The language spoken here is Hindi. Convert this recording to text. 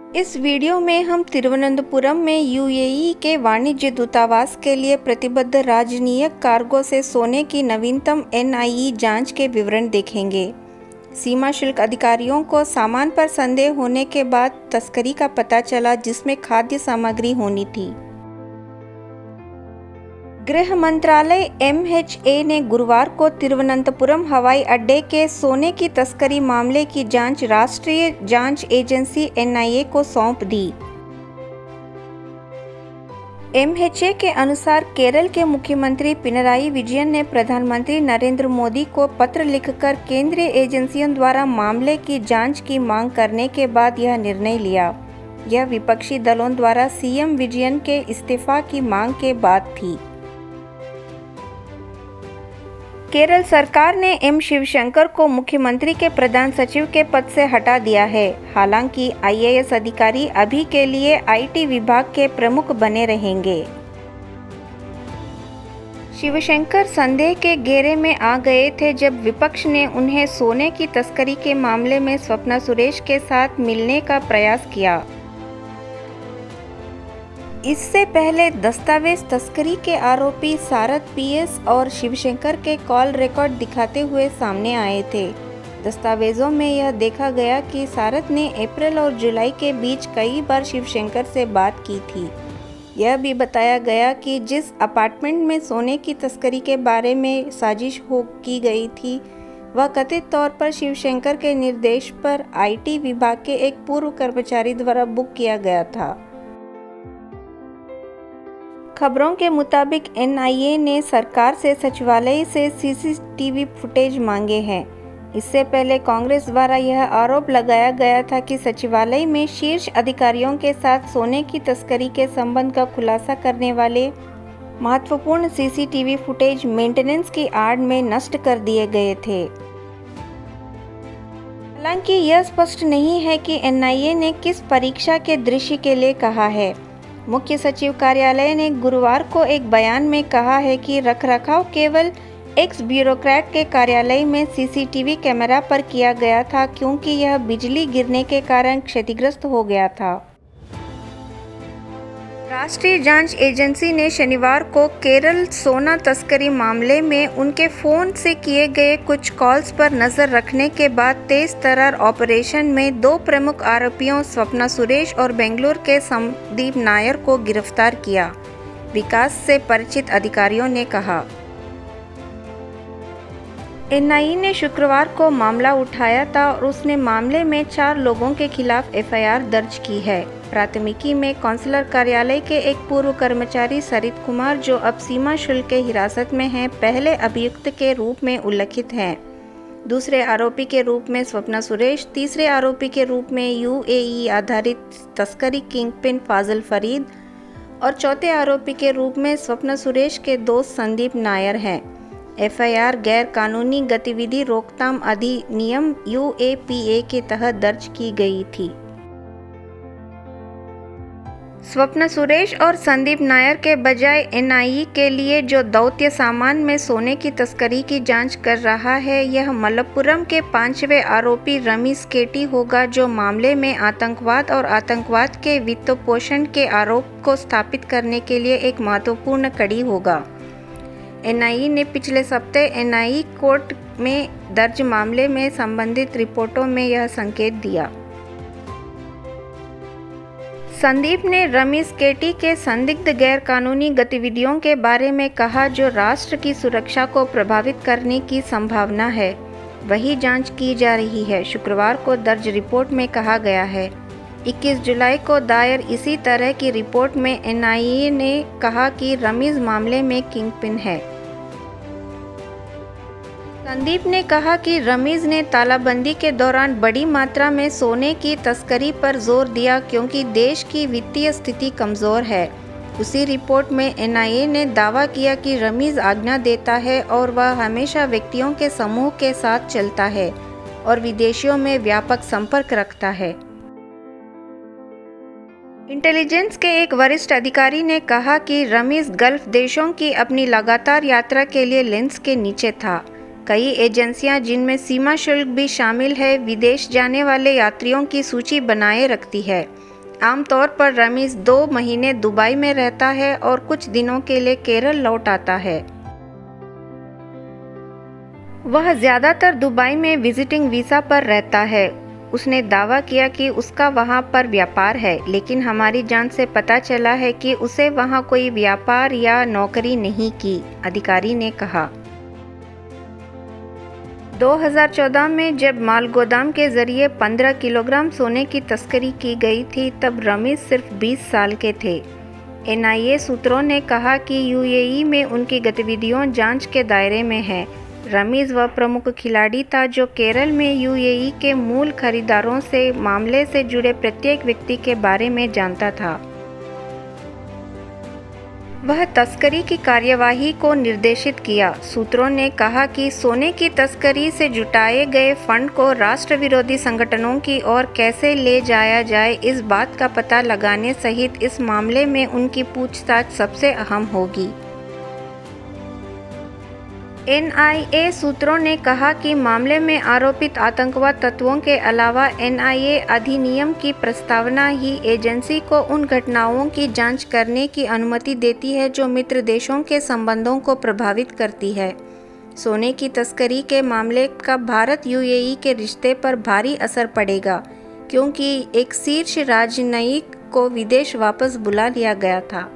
इस वीडियो में हम तिरुवनंतपुरम में यूएई के वाणिज्य दूतावास के लिए प्रतिबद्ध राजनयिक कार्गो से सोने की नवीनतम एनआईई जांच के विवरण देखेंगे। सीमा शुल्क अधिकारियों को सामान पर संदेह होने के बाद तस्करी का पता चला, जिसमें खाद्य सामग्री होनी थी। गृह मंत्रालय एमएचए ने गुरुवार को तिरुवनंतपुरम हवाई अड्डे के सोने की तस्करी मामले की जांच राष्ट्रीय जांच एजेंसी एनआईए को सौंप दी। एमएचए के अनुसार केरल के मुख्यमंत्री पिनराई विजयन ने प्रधानमंत्री नरेंद्र मोदी को पत्र लिखकर केंद्रीय एजेंसियों द्वारा मामले की जांच की मांग करने के बाद यह निर्णय लिया। यह विपक्षी दलों द्वारा सीएम विजयन के इस्तीफा की मांग के बाद थी। केरल सरकार ने एम शिवशंकर को मुख्यमंत्री के प्रधान सचिव के पद से हटा दिया है। हालांकि आईएएस अधिकारी अभी के लिए आईटी विभाग के प्रमुख बने रहेंगे। शिवशंकर संदेह के घेरे में आ गए थे जब विपक्ष ने उन्हें सोने की तस्करी के मामले में स्वप्ना सुरेश के साथ मिलने का प्रयास किया। इससे पहले दस्तावेज तस्करी के आरोपी सारथ पीएस और शिवशंकर के कॉल रिकॉर्ड दिखाते हुए सामने आए थे। दस्तावेजों में यह देखा गया कि सारथ ने अप्रैल और जुलाई के बीच कई बार शिवशंकर से बात की थी। यह भी बताया गया कि जिस अपार्टमेंट में सोने की तस्करी के बारे में साजिश की गई थी, वह कथित तौर पर शिवशंकर के निर्देश पर आईटी विभाग के एक पूर्व कर्मचारी द्वारा बुक किया गया था। खबरों के मुताबिक एनआईए ने सरकार से सचिवालय से सीसीटीवी फुटेज मांगे हैं। इससे पहले कांग्रेस द्वारा यह आरोप लगाया गया था कि सचिवालय में शीर्ष अधिकारियों के साथ सोने की तस्करी के संबंध का खुलासा करने वाले महत्वपूर्ण सीसीटीवी फुटेज मेंटेनेंस की आड़ में नष्ट कर दिए गए थे। हालांकि यह स्पष्ट नहीं है कि एनआईए ने किस परीक्षा के दृश्य के लिए कहा है। मुख्य सचिव कार्यालय ने गुरुवार को एक बयान में कहा है कि रखरखाव केवल एक्स ब्यूरोक्रेट के कार्यालय में सीसीटीवी कैमरा पर किया गया था, क्योंकि यह बिजली गिरने के कारण क्षतिग्रस्त हो गया था। राष्ट्रीय जांच एजेंसी ने शनिवार को केरल सोना तस्करी मामले में उनके फोन से किए गए कुछ कॉल्स पर नजर रखने के बाद तेज तर्रार ऑपरेशन में दो प्रमुख आरोपियों स्वप्ना सुरेश और बेंगलुरु के संदीप नायर को गिरफ्तार किया, विकास से परिचित अधिकारियों ने कहा। एनआईए ने शुक्रवार को मामला उठाया था और उसने मामले में 4 लोगों के खिलाफ एफआईआर दर्ज की है। प्राथमिकी में कौंसलर कार्यालय के एक पूर्व कर्मचारी सरित कुमार, जो अब सीमा शुल्क के हिरासत में हैं, पहले अभियुक्त के रूप में उल्लिखित हैं। दूसरे आरोपी के रूप में स्वप्ना सुरेश, तीसरे आरोपी के रूप में यूएई आधारित तस्करी किंगपिन फाजिल फरीद और चौथे आरोपी के रूप में स्वप्ना सुरेश के दोस्त संदीप नायर हैं। एफआईआर गैर कानूनी गतिविधि रोकथाम अधिनियम यूएपीए के तहत दर्ज की गई थी। स्वप्ना सुरेश और संदीप नायर के बजाय एनआईए के लिए जो दौत्य सामान में सोने की तस्करी की जांच कर रहा है, यह मलप्पुरम के 5वें आरोपी रमीज केटी होगा, जो मामले में आतंकवाद और आतंकवाद के वित्तपोषण के आरोप को स्थापित करने के लिए एक महत्वपूर्ण कड़ी होगा। एनआईए ने पिछले सप्ताह एनआईए कोर्ट में दर्ज मामले में संबंधित रिपोर्टों में यह संकेत दिया। संदीप ने रमीज केटी के संदिग्ध गैर कानूनी गतिविधियों के बारे में कहा, जो राष्ट्र की सुरक्षा को प्रभावित करने की संभावना है। वही जांच की जा रही है, शुक्रवार को दर्ज रिपोर्ट में कहा गया है। 21 जुलाई को दायर इसी तरह की रिपोर्ट में एनआईए ने कहा कि रमीज मामले में किंगपिन है। संदीप ने कहा कि रमीज ने तालाबंदी के दौरान बड़ी मात्रा में सोने की तस्करी पर जोर दिया, क्योंकि देश की वित्तीय स्थिति कमज़ोर है। उसी रिपोर्ट में एनआईए ने दावा किया कि रमीज आज्ञा देता है और वह हमेशा व्यक्तियों के समूह के साथ चलता है और विदेशियों में व्यापक संपर्क रखता है। इंटेलिजेंस के एक वरिष्ठ अधिकारी ने कहा कि रमीज गल्फ देशों की अपनी लगातार यात्रा के लिए लेंस के नीचे था। कई एजेंसियां, जिनमें सीमा शुल्क भी शामिल है, विदेश जाने वाले यात्रियों की सूची बनाए रखती है। आमतौर पर रमीज 2 महीने दुबई में रहता है और कुछ दिनों के लिए केरल लौट आता है। वह ज़्यादातर दुबई में विजिटिंग वीज़ा पर रहता है। उसने दावा किया कि उसका वहां पर व्यापार है, लेकिन हमारी जांच से पता चला है कि उसे वहां कोई व्यापार या नौकरी नहीं की, अधिकारी ने कहा। 2014 में जब माल गोदाम के जरिए 15 किलोग्राम सोने की तस्करी की गई थी, तब रमीज सिर्फ 20 साल के थे। एनआईए सूत्रों ने कहा कि यूएई में उनकी गतिविधियां जांच के दायरे में है। रमीज वह प्रमुख खिलाड़ी था जो केरल में यूएई के मूल खरीदारों से मामले से जुड़े प्रत्येक व्यक्ति के बारे में जानता था। वह तस्करी की कार्यवाही को निर्देशित किया। सूत्रों ने कहा कि सोने की तस्करी से जुटाए गए फंड को राष्ट्र विरोधी संगठनों की ओर कैसे ले जाया जाए, इस बात का पता लगाने सहित इस मामले में उनकी पूछताछ सबसे अहम होगी। एनआईए सूत्रों ने कहा कि मामले में आरोपित आतंकवाद तत्वों के अलावा एनआईए अधिनियम की प्रस्तावना ही एजेंसी को उन घटनाओं की जांच करने की अनुमति देती है जो मित्र देशों के संबंधों को प्रभावित करती है। सोने की तस्करी के मामले का भारत यूएई के रिश्ते पर भारी असर पड़ेगा, क्योंकि एक शीर्ष राजनयिक को विदेश वापस बुला लिया गया था।